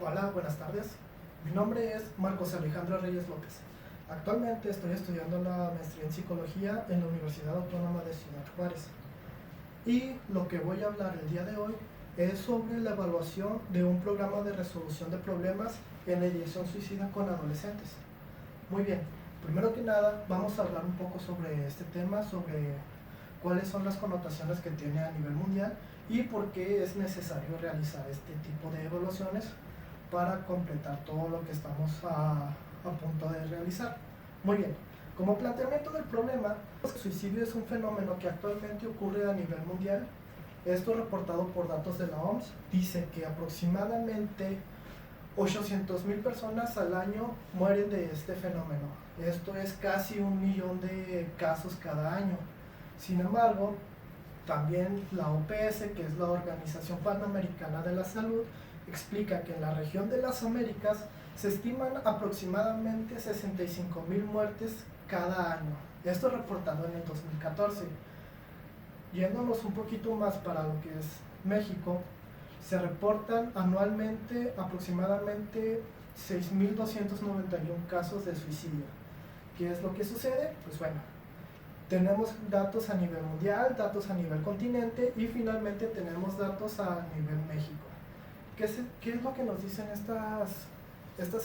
Hola, buenas tardes. Mi nombre es Marcos Alejandro Reyes López. Actualmente estoy estudiando la maestría en psicología en la Universidad Autónoma de Ciudad Juárez. Y lo que voy a hablar el día de hoy es sobre la evaluación de un programa de resolución de problemas en la ideación suicida con adolescentes. Muy bien, primero que nada vamos a hablar un poco sobre este tema, sobre cuáles son las connotaciones que tiene a nivel mundial y por qué es necesario realizar este tipo de evaluaciones para completar todo lo que estamos a punto de realizar. Muy bien, como planteamiento del problema, el suicidio es un fenómeno que actualmente ocurre a nivel mundial. Esto reportado por datos de la OMS dice que aproximadamente 800,000 personas al año mueren de este fenómeno. Esto es casi 1 millón de casos cada año. Sin embargo, también la OPS, que es la Organización Panamericana de la Salud, explica que en la región de las Américas se estiman aproximadamente 65,000 muertes cada año. Esto reportado en el 2014. Yéndonos un poquito más para lo que es México, se reportan anualmente aproximadamente 6,291 casos de suicidio. ¿Qué es lo que sucede? Pues bueno, tenemos datos a nivel mundial, datos a nivel continente y finalmente tenemos datos a nivel México. ¿Qué es lo que nos dicen estas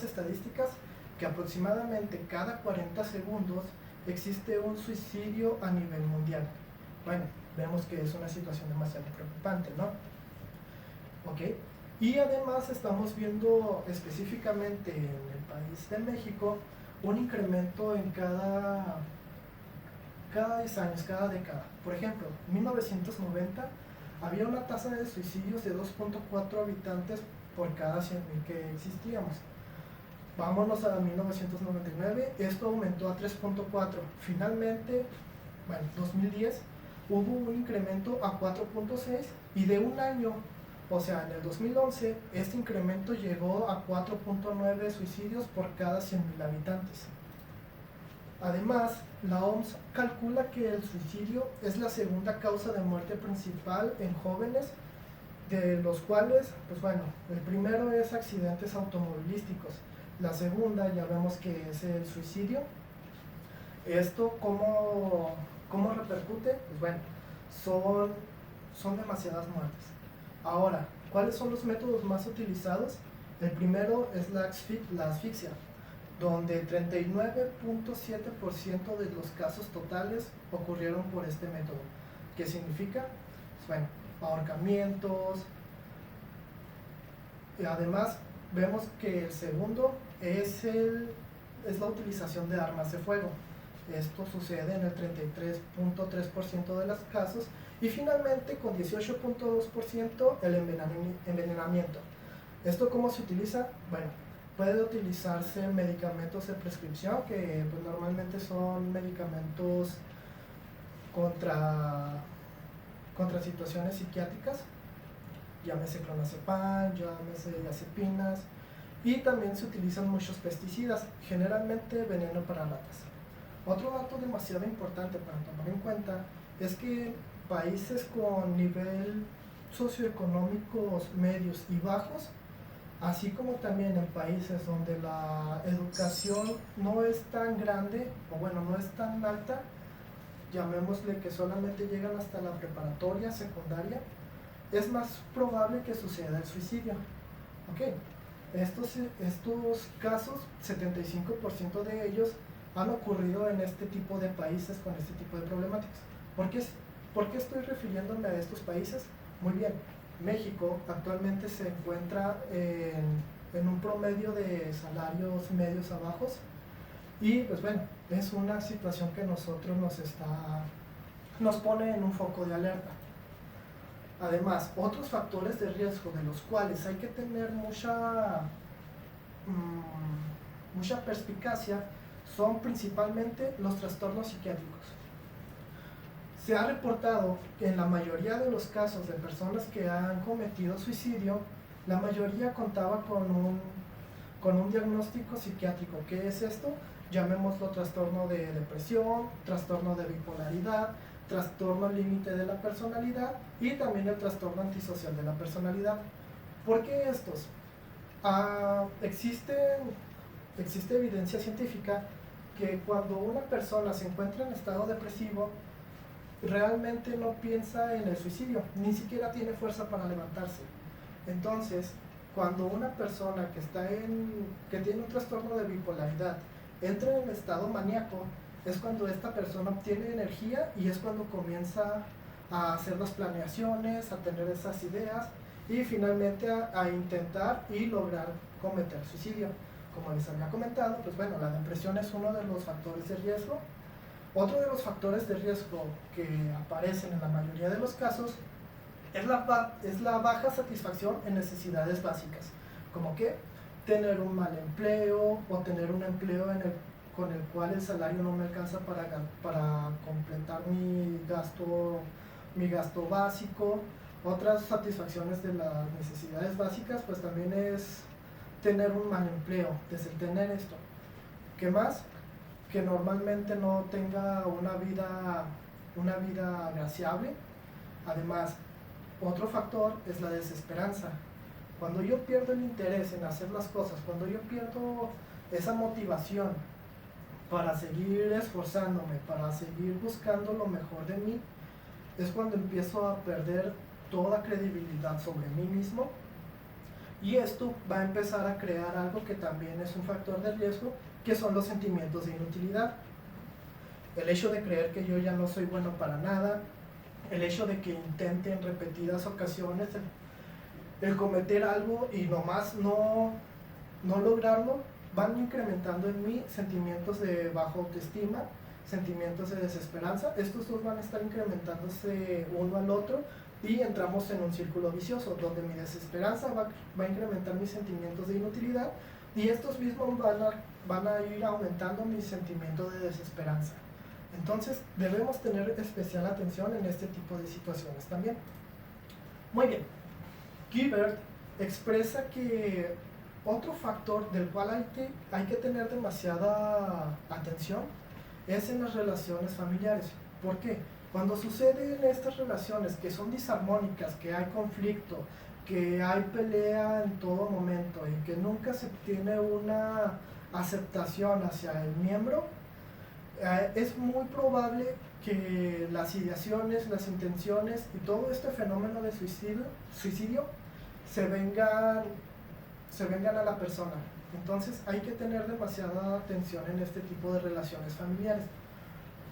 estadísticas? Que aproximadamente cada 40 segundos existe un suicidio a nivel mundial. Bueno, vemos que es una situación demasiado preocupante, ¿no? ¿Ok? Y además estamos viendo específicamente en el país de México un incremento en cada 10 años, cada década. Por ejemplo, en 1990 había una tasa de suicidios de 2.4 habitantes por cada 100,000 que existíamos. Vámonos a 1999, esto aumentó a 3.4. Finalmente, bueno, 2010 hubo un incremento a 4.6 y de un año, o sea, en el 2011, este incremento llegó a 4.9 suicidios por cada 100,000 habitantes. Además, la OMS calcula que el suicidio es la segunda causa de muerte principal en jóvenes, de los cuales, pues bueno, el primero es accidentes automovilísticos, la segunda ya vemos que es el suicidio. ¿Esto cómo repercute? Pues bueno, son demasiadas muertes. Ahora, ¿cuáles son los métodos más utilizados? El primero es la asfixia, donde 39.7% de los casos totales ocurrieron por este método. ¿Qué significa? Pues bueno, ahorcamientos. Y además, vemos que el segundo es la utilización de armas de fuego. Esto sucede en el 33.3% de los casos. Y finalmente, con 18.2%, el envenenamiento. ¿Esto cómo se utiliza? Bueno, puede utilizarse medicamentos de prescripción, que pues, normalmente son medicamentos contra situaciones psiquiátricas, llámese clonazepam, llámese diazepinas, y también se utilizan muchos pesticidas, generalmente veneno para ratas. Otro dato demasiado importante para tomar en cuenta es que países con nivel socioeconómicos medios y bajos, así como también en países donde la educación no es tan grande, o bueno, no es tan alta, llamémosle que solamente llegan hasta la preparatoria, secundaria, es más probable que suceda el suicidio. Ok, estos casos, 75% de ellos han ocurrido en este tipo de países con este tipo de problemáticas. ¿Por qué estoy refiriéndome a estos países? Muy bien, México actualmente se encuentra en un promedio de salarios medios a bajos y pues bueno, es una situación que nosotros nos pone en un foco de alerta. Además, otros factores de riesgo de los cuales hay que tener mucha perspicacia son principalmente los trastornos psiquiátricos. Se ha reportado que en la mayoría de los casos de personas que han cometido suicidio, la mayoría contaba con un diagnóstico psiquiátrico. ¿Qué es esto? Llamémoslo trastorno de depresión, trastorno de bipolaridad, trastorno límite de la personalidad y también el trastorno antisocial de la personalidad. ¿Por qué estos? Existe evidencia científica que cuando una persona se encuentra en estado depresivo, realmente no piensa en el suicidio, ni siquiera tiene fuerza para levantarse. Entonces, cuando una persona que tiene un trastorno de bipolaridad entra en el estado maníaco, es cuando esta persona obtiene energía y es cuando comienza a hacer las planeaciones, a tener esas ideas y finalmente a intentar y lograr cometer suicidio. Como les había comentado, pues bueno, la depresión es uno de los factores de riesgo. Otro de los factores de riesgo que aparecen en la mayoría de los casos es la baja satisfacción en necesidades básicas, como que tener un mal empleo o tener un empleo con el cual el salario no me alcanza para completar mi gasto básico. Otras satisfacciones de las necesidades básicas pues también es tener un mal empleo, desde el tener esto. ¿Qué más? Que normalmente no tenga una vida agraciable. Además, otro factor es la desesperanza. Cuando yo pierdo el interés en hacer las cosas, cuando yo pierdo esa motivación para seguir esforzándome, para seguir buscando lo mejor de mí, es cuando empiezo a perder toda credibilidad sobre mí mismo, y esto va a empezar a crear algo que también es un factor de riesgo, que son los sentimientos de inutilidad. El hecho de creer que yo ya no soy bueno para nada, el hecho de que intente en repetidas ocasiones el cometer algo y nomás no lograrlo, van incrementando en mí sentimientos de baja autoestima, sentimientos de desesperanza. Estos dos van a estar incrementándose uno al otro y entramos en un círculo vicioso donde mi desesperanza va a incrementar mis sentimientos de inutilidad y estos mismos van a ir aumentando mis sentimientos de desesperanza. Entonces debemos tener especial atención en este tipo de situaciones también. Muy bien, Gilbert expresa que otro factor del cual hay que tener demasiada atención es en las relaciones familiares. ¿Por qué? Cuando suceden estas relaciones que son disarmónicas, que hay conflicto, que hay pelea en todo momento y que nunca se tiene una aceptación hacia el miembro, es muy probable que las ideaciones, las intenciones y todo este fenómeno de suicidio se vengan a la persona. Entonces hay que tener demasiada atención en este tipo de relaciones familiares.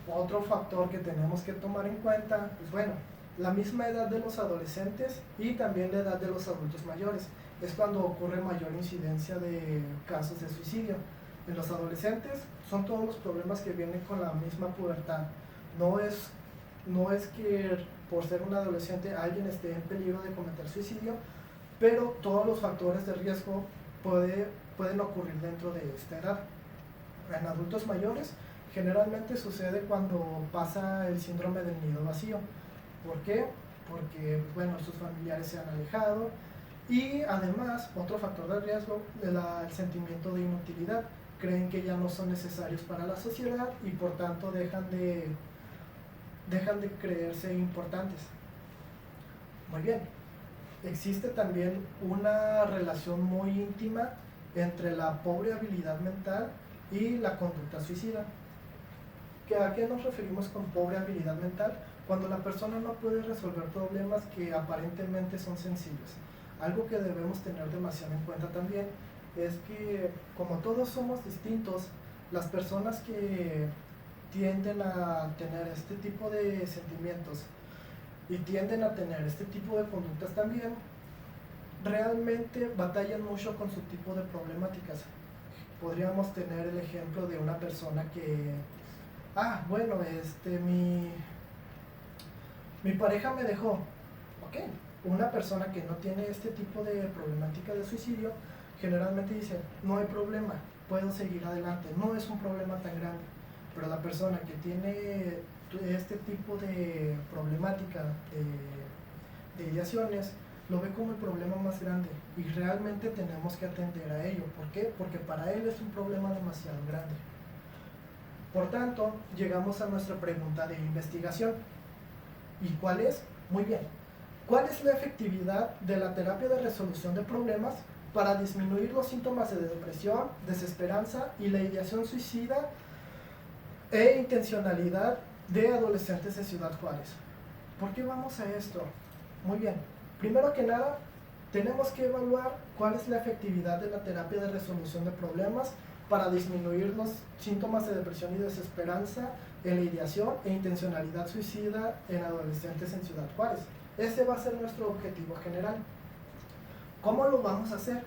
Otro factor que tenemos que tomar en cuenta, pues bueno, la misma edad de los adolescentes y también la edad de los adultos mayores. Es cuando ocurre mayor incidencia de casos de suicidio. En los adolescentes son todos los problemas que vienen con la misma pubertad. No es que por ser un adolescente alguien esté en peligro de cometer suicidio, pero todos los factores de riesgo pueden ocurrir dentro de esta edad. En adultos mayores generalmente sucede cuando pasa el síndrome del nido vacío. ¿Por qué? Porque bueno, sus familiares se han alejado y además otro factor de riesgo es el sentimiento de inutilidad. Creen que ya no son necesarios para la sociedad y por tanto dejan de creerse importantes. Muy bien. Existe también una relación muy íntima entre la pobre habilidad mental y la conducta suicida. ¿A qué nos referimos con pobre habilidad mental? Cuando la persona no puede resolver problemas que aparentemente son sencillos. Algo que debemos tener demasiado en cuenta también es que como todos somos distintos, las personas que tienden a tener este tipo de sentimientos y tienden a tener este tipo de conductas también, realmente batallan mucho con su tipo de problemáticas. Podríamos tener el ejemplo de una persona que, bueno, mi pareja me dejó. Ok, una persona que no tiene este tipo de problemática de suicidio, generalmente dice, no hay problema, puedo seguir adelante, no es un problema tan grande. Pero la persona que tiene este tipo de problemática de ideaciones, lo ve como el problema más grande y realmente tenemos que atender a ello. ¿Por qué? Porque para él es un problema demasiado grande. Por tanto, llegamos a nuestra pregunta de investigación. ¿Y cuál es? Muy bien. ¿Cuál es la efectividad de la terapia de resolución de problemas para disminuir los síntomas de depresión, desesperanza y la ideación suicida e intencionalidad de adolescentes de Ciudad Juárez. ¿Por qué vamos a esto? Muy bien, primero que nada, tenemos que evaluar cuál es la efectividad de la terapia de resolución de problemas para disminuir los síntomas de depresión y desesperanza en la ideación e intencionalidad suicida en adolescentes en Ciudad Juárez. Ese va a ser nuestro objetivo general. ¿Cómo lo vamos a hacer?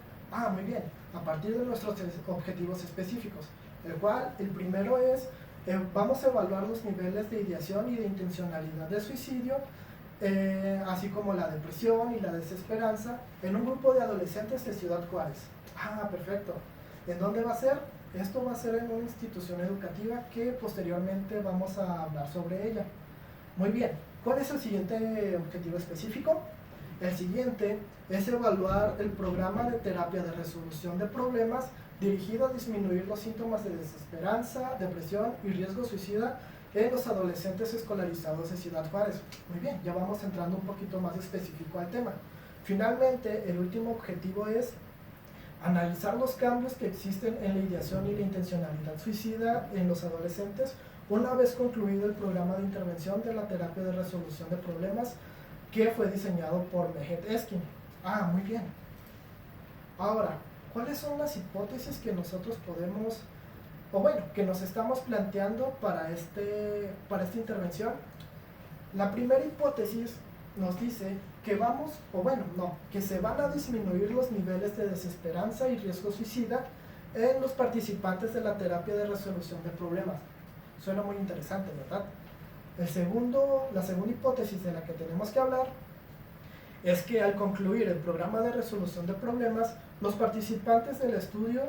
Muy bien, a partir de nuestros objetivos específicos, el primero es, vamos a evaluar los niveles de ideación y de intencionalidad de suicidio, así como la depresión y la desesperanza en un grupo de adolescentes de Ciudad Juárez. Perfecto. ¿En dónde va a ser? Esto va a ser en una institución educativa que posteriormente vamos a hablar sobre ella. Muy bien, ¿cuál es el siguiente objetivo específico? El siguiente es evaluar el programa de terapia de resolución de problemas dirigido a disminuir los síntomas de desesperanza, depresión y riesgo suicida en los adolescentes escolarizados de Ciudad Juárez. Muy bien, ya vamos entrando un poquito más específico al tema. Finalmente, el último objetivo es analizar los cambios que existen en la ideación y la intencionalidad suicida en los adolescentes una vez concluido el programa de intervención de la terapia de resolución de problemas que fue diseñado por Mehmet Eskin. Muy bien. Ahora, ¿cuáles son las hipótesis que nosotros podemos, que nos estamos planteando para esta intervención? La primera hipótesis nos dice que que se van a disminuir los niveles de desesperanza y riesgo suicida en los participantes de la terapia de resolución de problemas. Suena muy interesante, ¿verdad? La segunda hipótesis de la que tenemos que hablar es que al concluir el programa de resolución de problemas, los participantes del estudio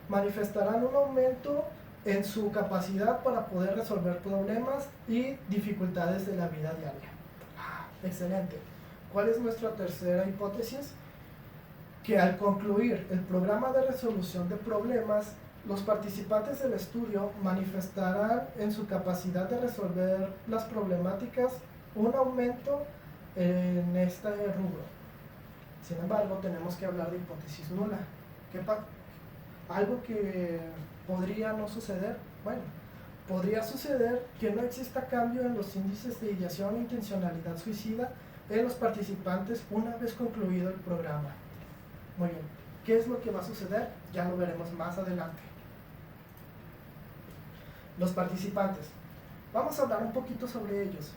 manifestarán un aumento en su capacidad para poder resolver problemas y dificultades de la vida diaria. Excelente. ¿Cuál es nuestra tercera hipótesis? Que al concluir el programa de resolución de problemas, los participantes del estudio manifestarán en su capacidad de resolver las problemáticas un aumento en este rubro. Sin embargo, tenemos que hablar de hipótesis nula. Algo que podría no suceder. Podría suceder que no exista cambio en los índices de ideación e intencionalidad suicida en los participantes una vez concluido el programa. Muy bien, ¿qué es lo que va a suceder? Ya lo veremos más adelante. Los participantes. Vamos a hablar un poquito sobre ellos.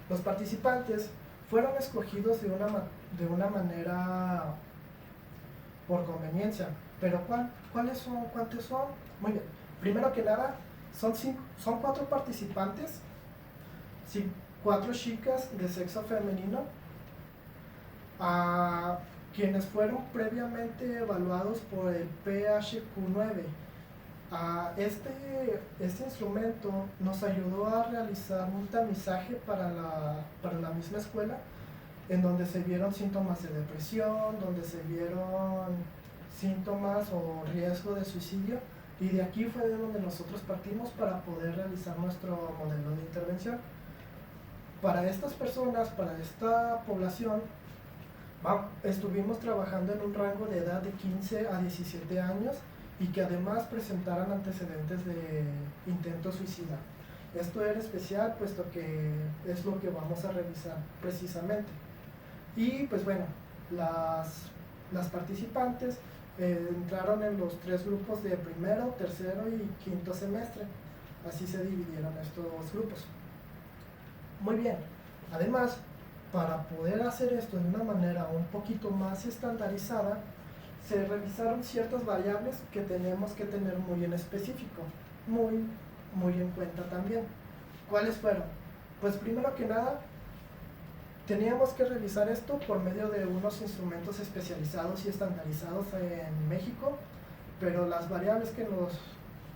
Los participantes fueron escogidos de una manera por conveniencia. Pero ¿cuáles son? ¿Cuántos son? Muy bien. Primero que nada, son 4 participantes, 4 chicas de sexo femenino, quienes fueron previamente evaluados por el PHQ-9. Este instrumento nos ayudó a realizar un tamizaje para la misma escuela, en donde se vieron síntomas de depresión, donde se vieron síntomas o riesgo de suicidio, y de aquí fue de donde nosotros partimos para poder realizar nuestro modelo de intervención. Para estas personas, para esta población, estuvimos trabajando en un rango de edad de 15 a 17 años y que además presentaran antecedentes de intento suicida. Esto era especial puesto que es lo que vamos a revisar precisamente. Y pues las participantes entraron en los 3 grupos de primero, tercero y quinto semestre. Así se dividieron estos grupos. Muy bien. Además, para poder hacer esto de una manera un poquito más estandarizada, se revisaron ciertas variables que tenemos que tener muy en específico, muy en cuenta también. ¿Cuáles fueron? Pues primero que nada, teníamos que revisar esto por medio de unos instrumentos especializados y estandarizados en México, pero las variables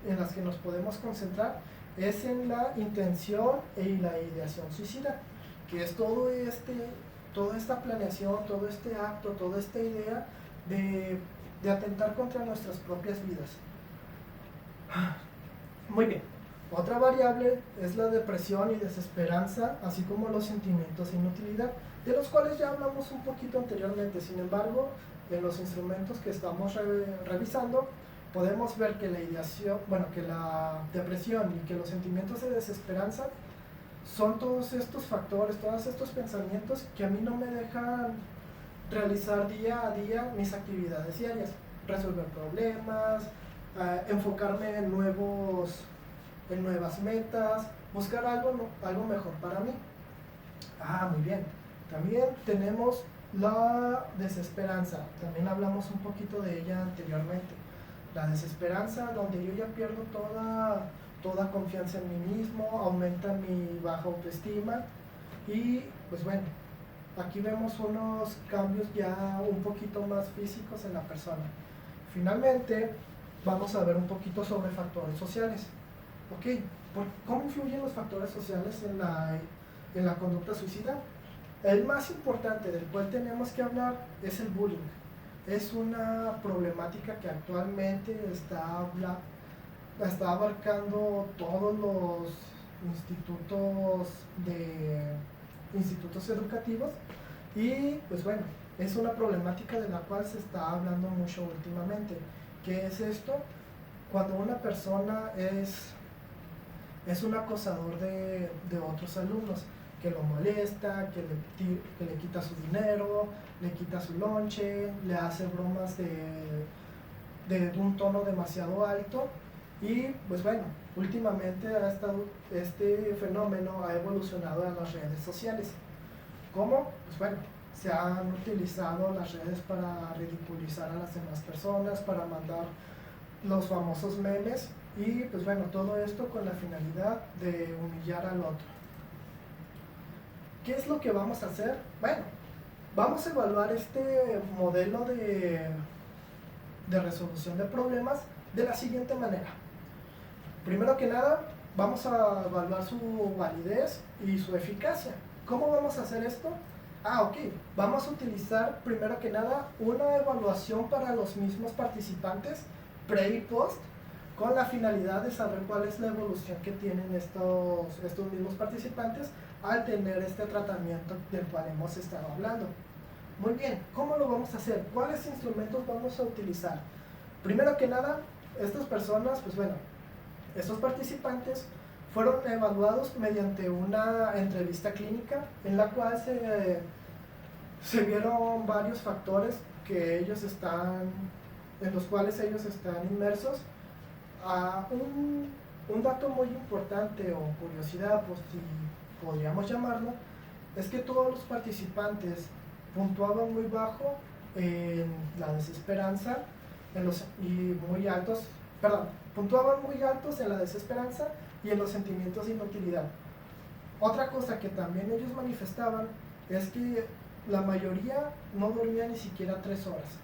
en las que nos podemos concentrar es en la intención y la ideación suicida, que es toda esta planeación, todo este acto, toda esta idea de atentar contra nuestras propias vidas. Muy bien. Otra variable es la depresión y desesperanza, así como los sentimientos de inutilidad. de los cuales ya hablamos un poquito anteriormente. Sin embargo, en los instrumentos que estamos revisando, podemos ver que la ideación, bueno, que la depresión y que los sentimientos de desesperanza son todos estos factores, todos estos pensamientos que a mí no me dejan realizar día a día mis actividades diarias, resolver problemas, enfocarme en nuevas metas, buscar algo mejor para mí. Muy bien. También tenemos la desesperanza, también hablamos un poquito de ella anteriormente. La desesperanza, donde yo ya pierdo toda confianza en mí mismo, aumenta mi baja autoestima y pues bueno, aquí vemos unos cambios ya un poquito más físicos en la persona. Finalmente, vamos a ver un poquito sobre factores sociales. Ok, ¿cómo influyen los factores sociales en la conducta suicida? El más importante del cual tenemos que hablar es el bullying. Es una problemática que actualmente está abarcando todos los institutos educativos y pues bueno, es una problemática de la cual se está hablando mucho últimamente. ¿Qué es esto? Cuando una persona es un acosador de otros alumnos, que lo molesta, que le quita su dinero, le quita su lonche, le hace bromas de un tono demasiado alto y pues bueno, últimamente este fenómeno ha evolucionado en las redes sociales. ¿Cómo? Pues bueno, se han utilizado las redes para ridiculizar a las demás personas, para mandar los famosos memes y pues bueno, todo esto con la finalidad de humillar al otro. ¿Qué es lo que vamos a hacer? Bueno, vamos a evaluar este modelo de resolución de problemas de la siguiente manera. Primero que nada, vamos a evaluar su validez y su eficacia. ¿Cómo vamos a hacer esto? Ok, vamos a utilizar primero que nada una evaluación para los mismos participantes, pre y post, con la finalidad de saber cuál es la evolución que tienen estos mismos participantes al tener este tratamiento del cual hemos estado hablando. Muy bien, ¿cómo lo vamos a hacer? ¿Cuáles instrumentos vamos a utilizar? Primero que nada, estas personas, pues bueno, estos participantes fueron evaluados mediante una entrevista clínica en la cual se vieron varios factores en los cuales ellos están inmersos. Un dato muy importante o curiosidad, pues si podríamos llamarlo, es que todos los participantes puntuaban muy bajo en la desesperanza puntuaban muy altos en la desesperanza y en los sentimientos de inutilidad. Otra cosa que también ellos manifestaban es que la mayoría no dormía ni siquiera 3 horas.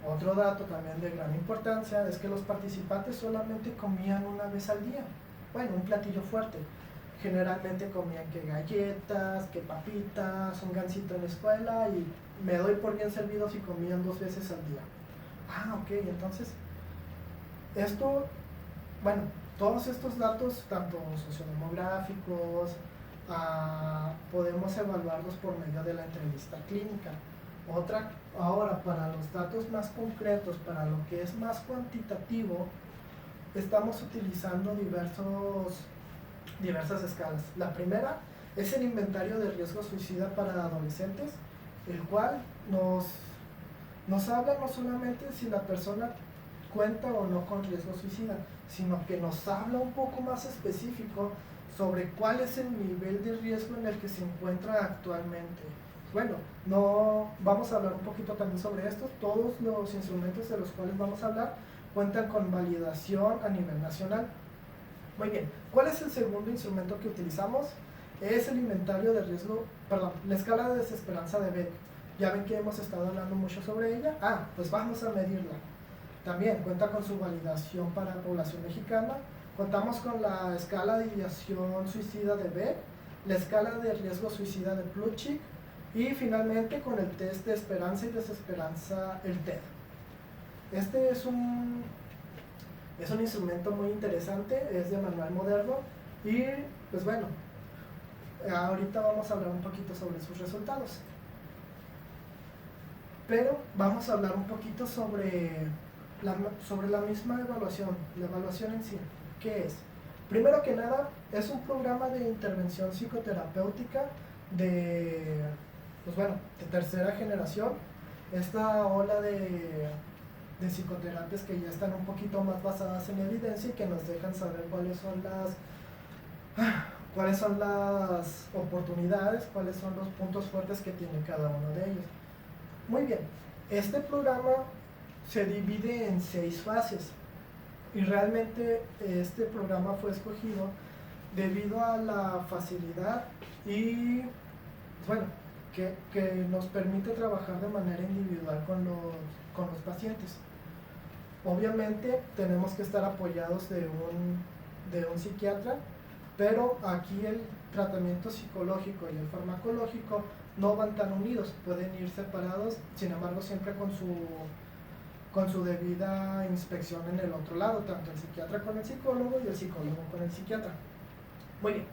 Otro dato también de gran importancia es que los participantes solamente comían una vez al día. Bueno, un platillo fuerte. Generalmente comían que galletas, que papitas, un gansito en la escuela y me doy por bien servido si comían 2 veces al día. Ok, entonces todos estos datos, tanto sociodemográficos, podemos evaluarlos por medio de la entrevista clínica. Ahora, para los datos más concretos, para lo que es más cuantitativo, estamos utilizando diversas escalas. La primera es el inventario de riesgo suicida para adolescentes, el cual nos habla no solamente si la persona cuenta o no con riesgo suicida, sino que nos habla un poco más específico sobre cuál es el nivel de riesgo en el que se encuentra actualmente. Bueno, vamos a hablar un poquito también sobre esto. Todos los instrumentos de los cuales vamos a hablar cuentan con validación a nivel nacional. Muy bien, ¿cuál es el segundo instrumento que utilizamos? Es el inventario de riesgo, la escala de desesperanza de Beck. Ya ven que hemos estado hablando mucho sobre ella. Pues vamos a medirla. También cuenta con su validación para la población mexicana. Contamos con la escala de ideación suicida de Beck, la escala de riesgo suicida de Plutchik y finalmente con el test de esperanza y desesperanza, el TED. Este es un instrumento muy interesante, es de manual moderno y pues bueno, Ahorita vamos a hablar un poquito sobre sus resultados. Pero vamos a hablar un poquito sobre la misma evaluación, la evaluación en sí. ¿Qué es? Primero que nada, es un programa de intervención psicoterapéutica de, pues bueno, de tercera generación. Esta ola de psicoterapias que ya están un poquito más basadas en evidencia y que nos dejan saber cuáles son las oportunidades, cuáles son los puntos fuertes que tiene cada uno de ellos. Muy bien, este programa se divide en 6 fases y realmente este programa fue escogido debido a la facilidad y bueno, que nos permite trabajar de manera individual con los pacientes. Obviamente tenemos que estar apoyados de un psiquiatra, pero aquí el tratamiento psicológico y el farmacológico no van tan unidos, pueden ir separados, sin embargo siempre con su debida inspección en el otro lado, tanto el psiquiatra con el psicólogo y el psicólogo con el psiquiatra. Muy bien,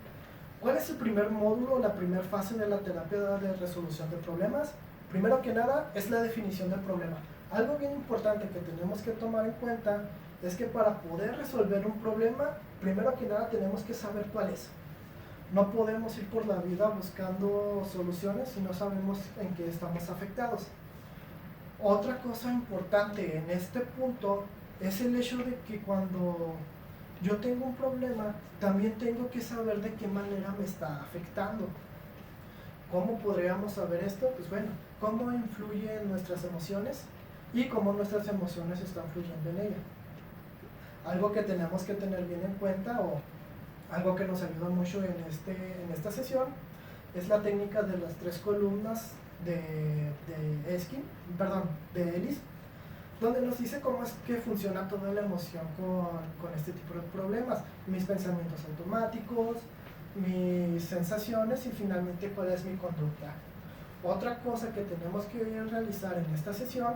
¿cuál es el primer módulo, la primera fase de la terapia de resolución de problemas? Primero que nada es la definición del problema. Algo bien importante que tenemos que tomar en cuenta es que para poder resolver un problema, primero que nada tenemos que saber cuál es. No podemos ir por la vida buscando soluciones si no sabemos en qué estamos afectados. Otra cosa importante en este punto es el hecho de que cuando yo tengo un problema, también tengo que saber de qué manera me está afectando. ¿Cómo podríamos saber esto? Pues bueno, cómo influyen nuestras emociones y cómo nuestras emociones están fluyendo en ella. Algo que tenemos que tener bien en cuenta o algo que nos ayuda mucho en esta sesión es la técnica de las 3 columnas de Ellis, donde nos dice cómo es que funciona toda la emoción con este tipo de problemas, mis pensamientos automáticos, mis sensaciones y finalmente cuál es mi conducta. Otra cosa que tenemos que realizar en esta sesión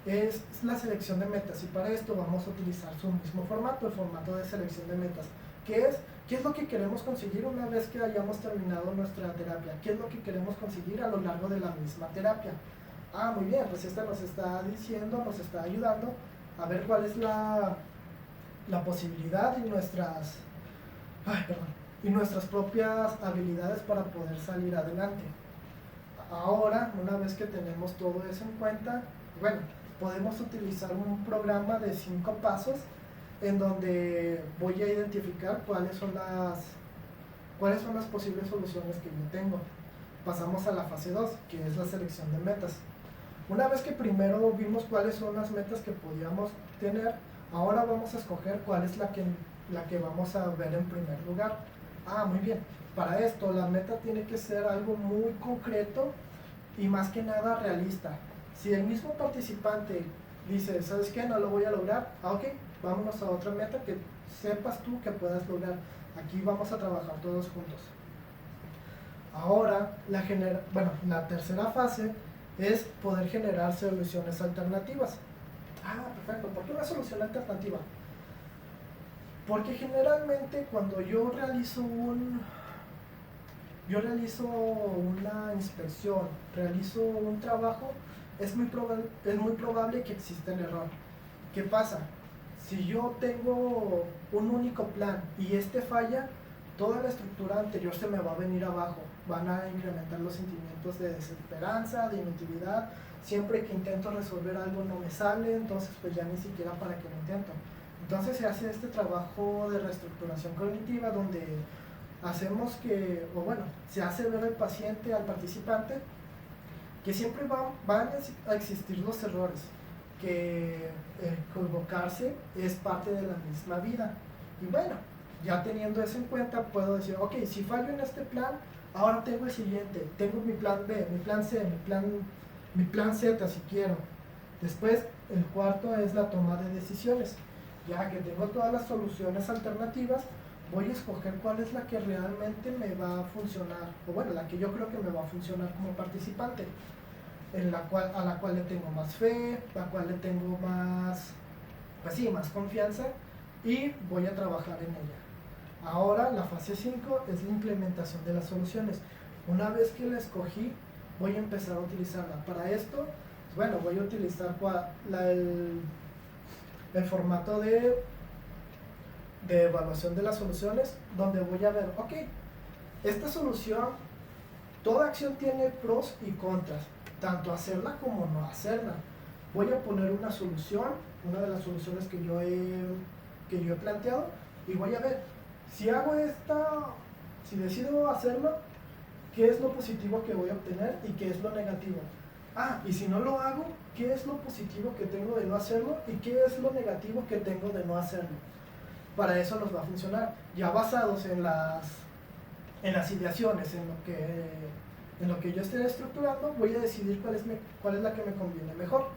es la selección de metas y para esto vamos a utilizar su mismo formato, el formato de selección de metas, que es ¿qué es lo que queremos conseguir una vez que hayamos terminado nuestra terapia? ¿Qué es lo que queremos conseguir a lo largo de la misma terapia? Ah, muy bien, pues esta nos está diciendo, nos está ayudando a ver cuál es la posibilidad y nuestras propias habilidades para poder salir adelante. Ahora, una vez que tenemos todo eso en cuenta, bueno, podemos utilizar un programa de 5 pasos en donde voy a identificar cuáles son las posibles soluciones que yo tengo. Pasamos a la fase 2, que es la selección de metas. Una vez que primero vimos cuáles son las metas que podíamos tener, ahora vamos a escoger cuál es la que vamos a ver en primer lugar. Ah, muy bien. Para esto la meta tiene que ser algo muy concreto y más que nada realista. Si el mismo participante dice, ¿sabes qué? No lo voy a lograr. Ah, ok, vámonos a otra meta que sepas tú que puedas lograr. Aquí vamos a trabajar todos juntos. Ahora, la tercera fase es poder generar soluciones alternativas. Ah, perfecto. ¿Por qué una solución alternativa? Porque generalmente cuando yo realizo una inspección, realizo un trabajo, es muy probable que exista el error. ¿Qué pasa? Si yo tengo un único plan y este falla, toda la estructura anterior se me va a venir abajo. Van a incrementar los sentimientos de desesperanza, de inutilidad. Siempre que intento resolver algo no me sale, entonces pues ya ni siquiera para qué lo intento. Entonces se hace este trabajo de reestructuración cognitiva donde se hace ver al paciente, al participante, que siempre van a existir los errores, que equivocarse es parte de la misma vida. Y bueno, ya teniendo eso en cuenta, puedo decir, ok, si fallo en este plan, ahora tengo el siguiente, tengo mi plan B, mi plan C, mi plan Z si quiero. Después, el cuarto es la toma de decisiones. Ya que tengo todas las soluciones alternativas, voy a escoger cuál es la que realmente me va a funcionar, o bueno, la que yo creo que me va a funcionar como participante, a la cual le tengo más fe, a la cual le tengo más confianza y voy a trabajar en ella. Ahora la fase 5 es la implementación de las soluciones. Una vez que la escogí, voy a empezar a utilizarla. Para esto, bueno, voy a utilizar el formato de evaluación de las soluciones, donde voy a ver, ok, esta solución, toda acción tiene pros y contras, tanto hacerla como no hacerla. Voy a poner una solución, una de las soluciones que yo he planteado, y voy a ver, si hago si decido hacerlo, qué es lo positivo que voy a obtener y qué es lo negativo. Y si no lo hago, ¿qué es lo positivo que tengo de no hacerlo y qué es lo negativo que tengo de no hacerlo? Para eso nos va a funcionar. Ya basados en las ideaciones, en lo que yo esté estructurando, voy a decidir cuál es la que me conviene mejor.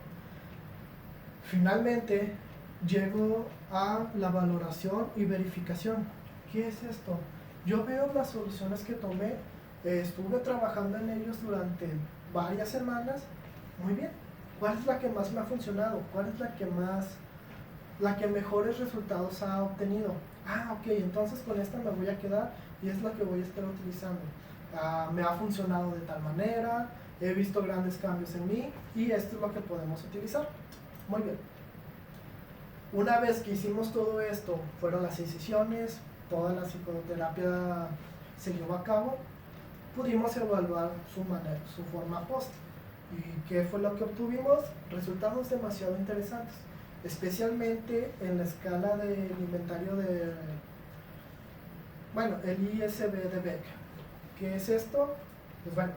Finalmente, llego a la valoración y verificación. ¿Qué es esto? Yo veo las soluciones que tomé, estuve trabajando en ellos durante varias semanas. Muy bien, ¿cuál es la que más me ha funcionado? ¿Cuál es la que mejores resultados ha obtenido? Ok, entonces con esta me voy a quedar y es la que voy a estar utilizando. Me ha funcionado de tal manera, he visto grandes cambios en mí y esto es lo que podemos utilizar. Muy bien. Una vez que hicimos todo esto, fueron las 6 sesiones, toda la psicoterapia se llevó a cabo, pudimos evaluar su forma post. ¿Y qué fue lo que obtuvimos? Resultados demasiado interesantes, especialmente en la escala del inventario el ISB de Beck. ¿Qué es esto? Pues bueno,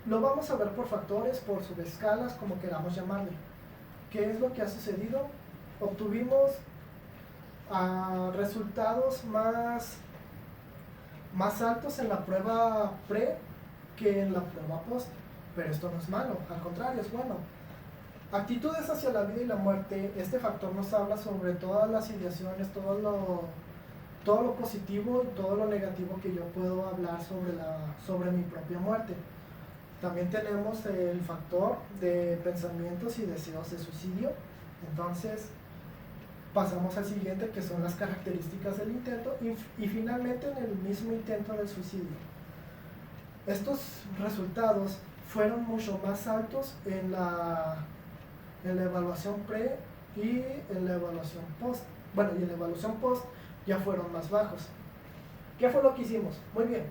lo vamos a ver por factores, por subescalas, como queramos llamarle. ¿Qué es lo que ha sucedido? Obtuvimos resultados más altos en la prueba pre que en la prueba post, pero esto no es malo, al contrario, es bueno. Actitudes hacia la vida y la muerte, este factor nos habla sobre todas las ideaciones, todo lo positivo y todo lo negativo que yo puedo hablar sobre mi propia muerte. También tenemos el factor de pensamientos y deseos de suicidio. Entonces pasamos al siguiente, que son las características del intento, y finalmente en el mismo intento del suicidio. Estos resultados fueron mucho más altos en la evaluación pre y en la evaluación post. Bueno, y en la evaluación post ya fueron más bajos. ¿Qué fue lo que hicimos? Muy bien,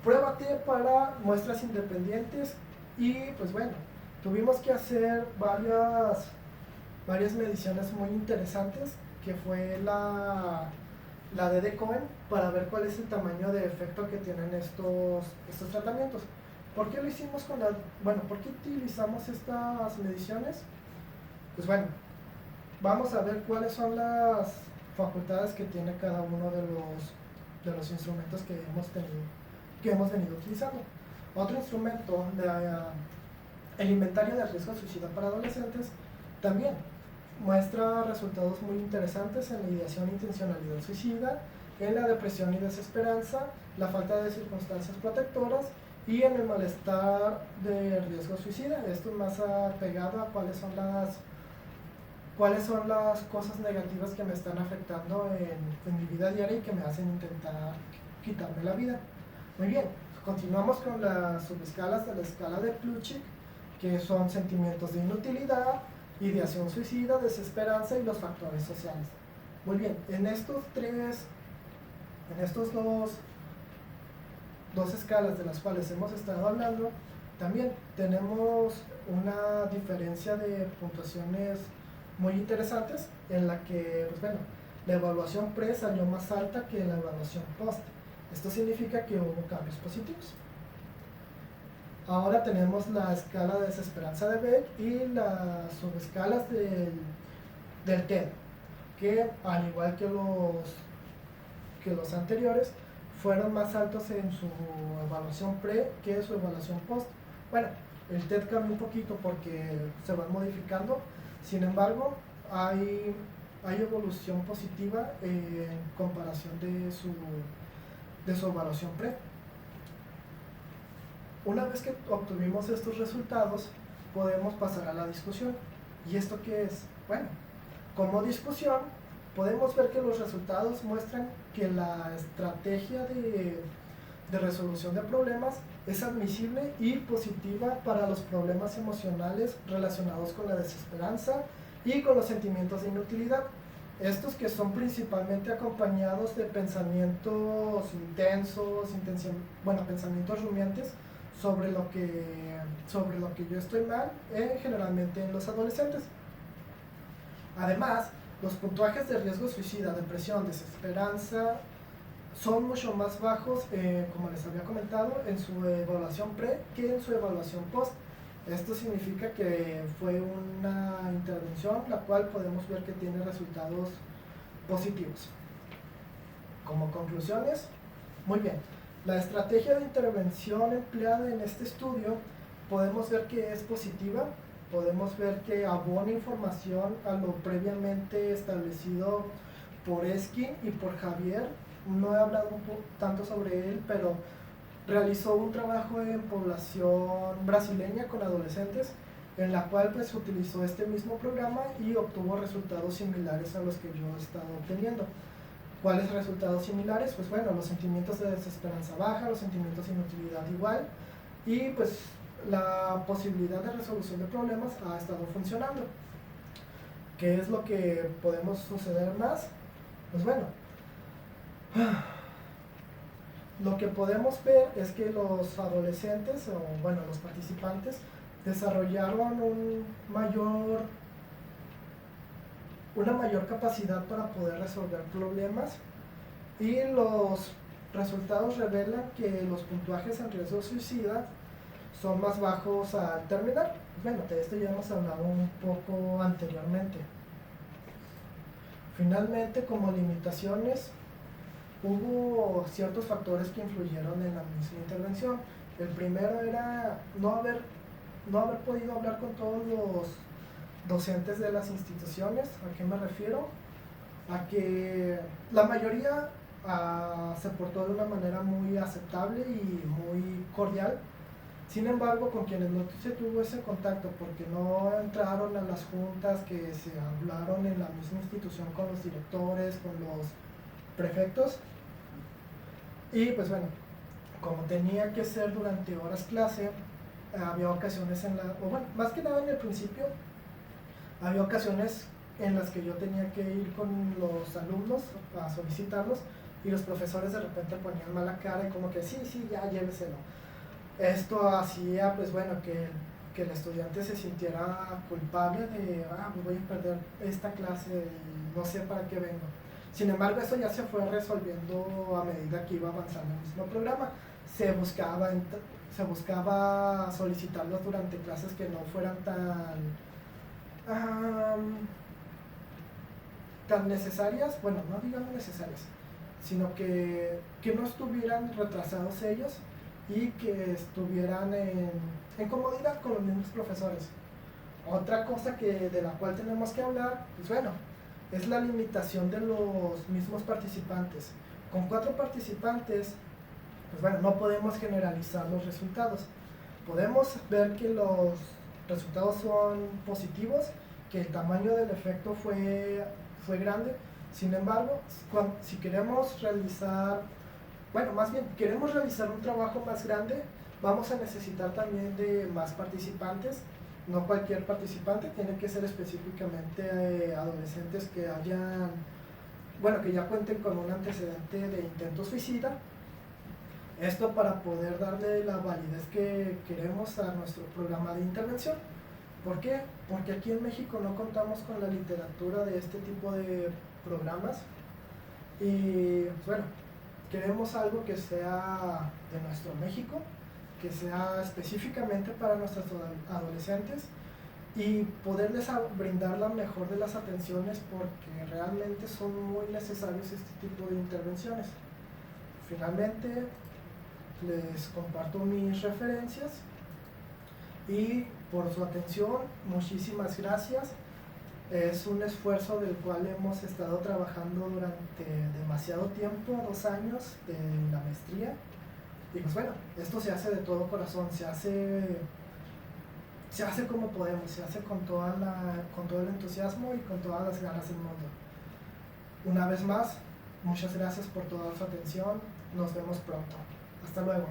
pruébate para muestras independientes y pues bueno, tuvimos que hacer varias mediciones muy interesantes, que fue la de Cohen, para ver cuál es el tamaño de efecto que tienen estos tratamientos. ¿Por qué lo hicimos por qué utilizamos estas mediciones? Pues bueno, vamos a ver cuáles son las facultades que tiene cada uno de los instrumentos que hemos venido utilizando. Otro instrumento, el inventario de riesgo suicida para adolescentes, también muestra resultados muy interesantes en la ideación e intencionalidad suicida, en la depresión y desesperanza, la falta de circunstancias protectoras y en el malestar de riesgo suicida. Esto es más apegado a cuáles son las cosas negativas que me están afectando en mi vida diaria y que me hacen intentar quitarme la vida. Muy bien, continuamos con las subescalas de la escala de Plutchik, que son sentimientos de inutilidad, ideación suicida, desesperanza y los factores sociales. Muy bien, en estos dos escalas de las cuales hemos estado hablando, también tenemos una diferencia de puntuaciones muy interesantes, en la que, pues bueno, la evaluación pre salió más alta que la evaluación post. Esto significa que hubo cambios positivos. Ahora tenemos la escala de desesperanza de Beck y las subescalas del TED, que al igual que los anteriores, fueron más altos en su evaluación pre que su evaluación post. Bueno, el TED cambió un poquito porque se van modificando, sin embargo, hay evolución positiva en comparación de su evaluación pre. Una vez que obtuvimos estos resultados, podemos pasar a la discusión. ¿Y esto qué es? Bueno, como discusión, podemos ver que los resultados muestran que la estrategia de resolución de problemas es admisible y positiva para los problemas emocionales relacionados con la desesperanza y con los sentimientos de inutilidad. Estos que son principalmente acompañados de pensamientos intensos, pensamientos rumiantes sobre lo que yo estoy mal, generalmente en los adolescentes. Además, los puntajes de riesgo suicida, depresión, desesperanza son mucho más bajos, como les había comentado, en su evaluación pre que en su evaluación post. Esto significa que fue una intervención la cual podemos ver que tiene resultados positivos. Como conclusiones, muy bien, la estrategia de intervención empleada en este estudio podemos ver que es positiva, podemos ver que abona información a lo previamente establecido por Eskin y por Javier. No he hablado tanto sobre él, pero realizó un trabajo en población brasileña con adolescentes, en la cual pues utilizó este mismo programa y obtuvo resultados similares a los que yo he estado obteniendo. ¿Cuáles resultados similares? Pues bueno, los sentimientos de desesperanza baja, los sentimientos de inutilidad igual, y pues la posibilidad de resolución de problemas ha estado funcionando. ¿Qué es lo que podemos suceder más? Pues bueno, lo que podemos ver es que los adolescentes, los participantes, desarrollaron una mayor capacidad para poder resolver problemas, y los resultados revelan que los puntajes en riesgo suicida son más bajos al terminar. Bueno, de esto ya hemos hablado un poco anteriormente. Finalmente, como limitaciones, hubo ciertos factores que influyeron en la misma intervención. El primero era no haber podido hablar con todos los docentes de las instituciones. ¿A qué me refiero? A que la mayoría se portó de una manera muy aceptable y muy cordial. Sin embargo, con quienes no se tuvo ese contacto porque no entraron a las juntas que se hablaron en la misma institución con los directores, con los prefectos, y pues bueno, como tenía que ser durante horas clase, había ocasiones más que nada en el principio, había ocasiones en las que yo tenía que ir con los alumnos a solicitarlos, y los profesores de repente ponían mala cara y como que sí, ya lléveselo. Esto hacía pues bueno que el estudiante se sintiera culpable de voy a perder esta clase y no sé para qué vengo. Sin embargo, eso ya se fue resolviendo a medida que iba avanzando el mismo programa. Se buscaba solicitarlos durante clases que no fueran tan necesarias, bueno, no digamos necesarias, sino que no estuvieran retrasados ellos y que estuvieran en comodidad con los mismos profesores. Otra cosa de la cual tenemos que hablar, pues bueno, es la limitación de los mismos participantes. Con 4 participantes, pues bueno, no podemos generalizar los resultados. Podemos ver que los resultados son positivos, que el tamaño del efecto fue grande. Sin embargo, si queremos realizar un trabajo más grande, vamos a necesitar también de más participantes. No cualquier participante, tiene que ser específicamente adolescentes que ya cuenten con un antecedente de intento suicida. Esto para poder darle la validez que queremos a nuestro programa de intervención. ¿Por qué? Porque aquí en México no contamos con la literatura de este tipo de programas, y bueno, queremos algo que sea de nuestro México, que sea específicamente para nuestros adolescentes, y poderles brindar la mejor de las atenciones, porque realmente son muy necesarios este tipo de intervenciones. Finalmente, les comparto mis referencias, y por su atención, muchísimas gracias. Es un esfuerzo del cual hemos estado trabajando durante demasiado tiempo, 2 años de la maestría. Y pues bueno, esto se hace de todo corazón, se hace como podemos, se hace con todo el entusiasmo y con todas las ganas del mundo. Una vez más, muchas gracias por toda su atención. Nos vemos pronto. Hasta luego.